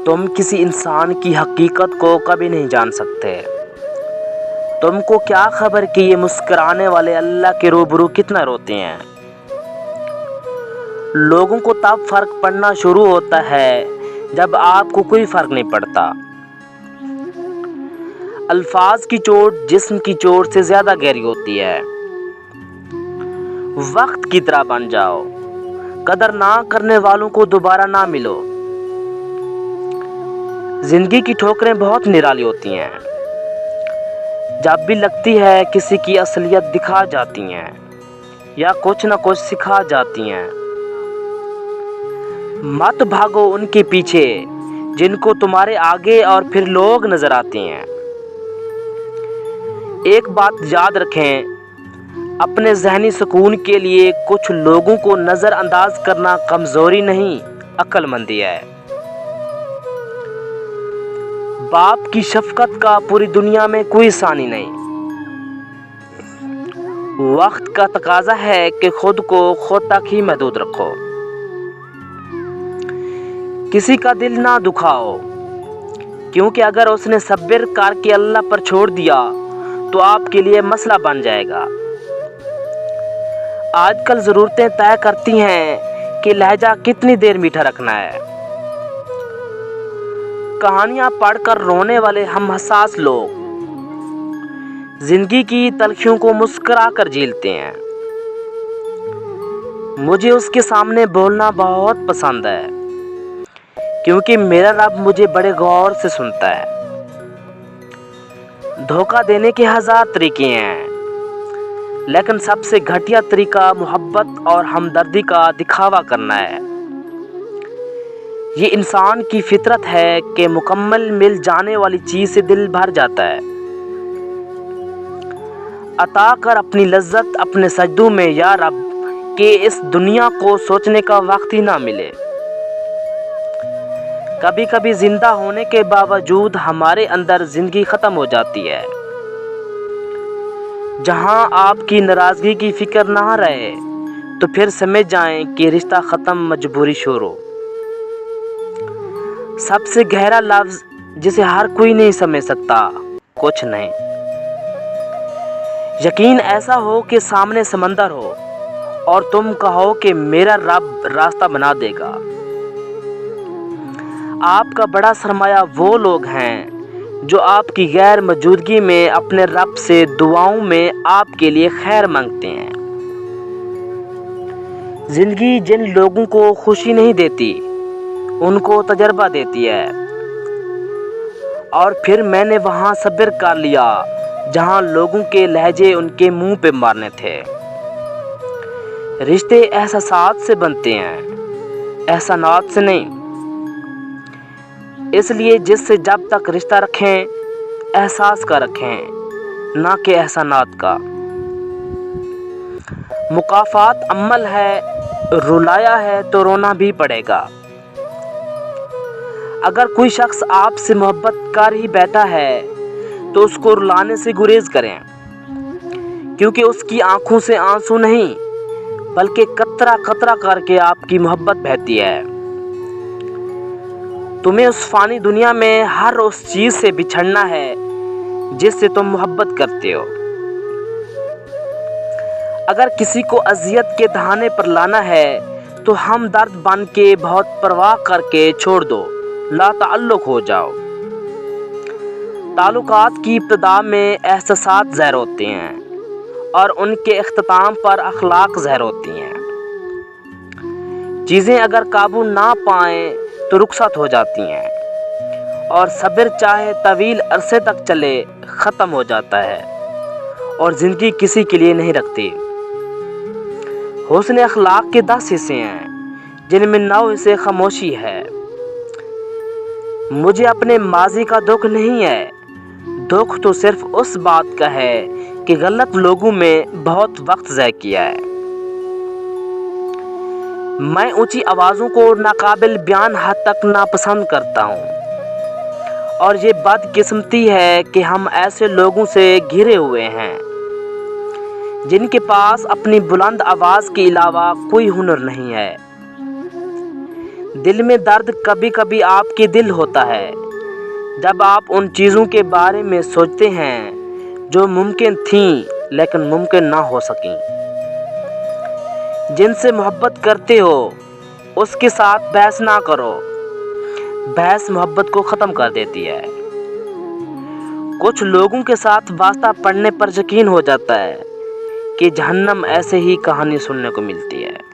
تم کسی انسان کی حقیقت کو کبھی نہیں جان سکتے۔ تم کو کیا خبر کہ یہ مسکرانے والے اللہ کے روبرو کتنا روتے ہیں۔ لوگوں کو تب فرق پڑنا شروع ہوتا ہے جب آپ کو کوئی فرق نہیں پڑتا۔ الفاظ کی چوٹ جسم کی چوٹ سے زیادہ گہری ہوتی ہے۔ وقت کی طرح بن جاؤ، قدر نہ کرنے والوں کو دوبارہ نہ ملو۔ زندگی کی ٹھوکریں بہت نرالی ہوتی ہیں، جب بھی لگتی ہے کسی کی اصلیت دکھا جاتی ہیں یا کچھ نہ کچھ سکھا جاتی ہیں۔ مت بھاگو ان کے پیچھے جن کو تمہارے آگے اور پھر لوگ نظر آتے ہیں۔ ایک بات یاد رکھیں، اپنے ذہنی سکون کے لیے کچھ لوگوں کو نظر انداز کرنا کمزوری نہیں، عقل مندی ہے۔ باپ کی شفقت کا پوری دنیا میں کوئی ثانی نہیں۔ وقت کا تقاضا ہے کہ خود کو خود تک ہی محدود رکھو۔ کسی کا دل نہ دکھاؤ، کیونکہ اگر اس نے صبر کر کے اللہ پر چھوڑ دیا تو آپ کے لیے مسئلہ بن جائے گا۔ آج کل ضرورتیں طے کرتی ہیں کہ لہجہ کتنی دیر میٹھا رکھنا ہے۔ کہانیاں پڑھ کر رونے والے ہم حساس لوگ زندگی کی تلخیوں کو مسکرا کر جھیلتے ہیں۔ مجھے اس کے سامنے بولنا بہت پسند ہے، کیونکہ میرا رب مجھے بڑے غور سے سنتا ہے۔ دھوکہ دینے کے ہزار طریقے ہیں، لیکن سب سے گھٹیا طریقہ محبت اور ہمدردی کا دکھاوا کرنا ہے۔ یہ انسان کی فطرت ہے کہ مکمل مل جانے والی چیز سے دل بھر جاتا ہے۔ عطا کر اپنی لذت اپنے سجدوں میں یا رب، کہ اس دنیا کو سوچنے کا وقت ہی نہ ملے۔ کبھی کبھی زندہ ہونے کے باوجود ہمارے اندر زندگی ختم ہو جاتی ہے۔ جہاں آپ کی ناراضگی کی فکر نہ رہے تو پھر سمجھ جائیں کہ رشتہ ختم، مجبوری شروع۔ سب سے گہرا لفظ جسے ہر کوئی نہیں سمجھ سکتا، کچھ نہیں۔ یقین ایسا ہو کہ سامنے سمندر ہو اور تم کہو کہ میرا رب راستہ بنا دے گا۔ آپ کا بڑا سرمایہ وہ لوگ ہیں جو آپ کی غیر موجودگی میں اپنے رب سے دعاؤں میں آپ کے لیے خیر مانگتے ہیں۔ زندگی جن لوگوں کو خوشی نہیں دیتی ان کو تجربہ دیتی ہے، اور پھر میں نے وہاں صبر کر لیا جہاں لوگوں کے لہجے ان کے منہ پہ مارنے تھے۔ رشتے احساسات سے بنتے ہیں، احسانات سے نہیں۔ اس لیے جس سے جب تک رشتہ رکھیں، احساس کا رکھیں، نہ کہ احسانات کا۔ مکافات عمل ہے، رلایا ہے تو رونا بھی پڑے گا۔ اگر کوئی شخص آپ سے محبت کر ہی بیٹھا ہے تو اس کو رلانے سے گریز کریں، کیونکہ اس کی آنکھوں سے آنسو نہیں بلکہ قطرہ قطرہ کر کے آپ کی محبت بہتی ہے۔ تمہیں اس فانی دنیا میں ہر اس چیز سے بچھڑنا ہے جس سے تم محبت کرتے ہو۔ اگر کسی کو اذیت کے دہانے پر لانا ہے تو ہمدرد بن کے بہت پرواہ کر کے چھوڑ دو، لا تعلق ہو جاؤ۔ تعلقات کی ابتدا میں احساسات ظاہر ہوتے ہیں اور ان کے اختتام پر اخلاق ظاہر ہوتی ہیں۔ چیزیں اگر قابو نہ پائیں تو رخصت ہو جاتی ہیں، اور صبر چاہے طویل عرصے تک چلے ختم ہو جاتا ہے، اور زندگی کسی کے لیے نہیں رکھتی۔ حسن اخلاق کے 10 حصے ہیں جن میں 9 حصے خاموشی ہے۔ مجھے اپنے ماضی کا دکھ نہیں ہے، دکھ تو صرف اس بات کا ہے کہ غلط لوگوں میں بہت وقت ضائع کیا ہے۔ میں اونچی آوازوں کو ناقابل بیان حد تک ناپسند کرتا ہوں، اور یہ بدقسمتی ہے کہ ہم ایسے لوگوں سے گھرے ہوئے ہیں جن کے پاس اپنی بلند آواز کے علاوہ کوئی ہنر نہیں ہے۔ دل میں درد کبھی کبھی آپ کی دل ہوتا ہے جب آپ ان چیزوں کے بارے میں سوچتے ہیں جو ممکن تھیں لیکن ممکن نہ ہو سکیں۔ جن سے محبت کرتے ہو اس کے ساتھ بحث نہ کرو، بحث محبت کو ختم کر دیتی ہے۔ کچھ لوگوں کے ساتھ واسطہ پڑھنے پر یقین ہو جاتا ہے کہ جہنم ایسے ہی کہانی سننے کو ملتی ہے۔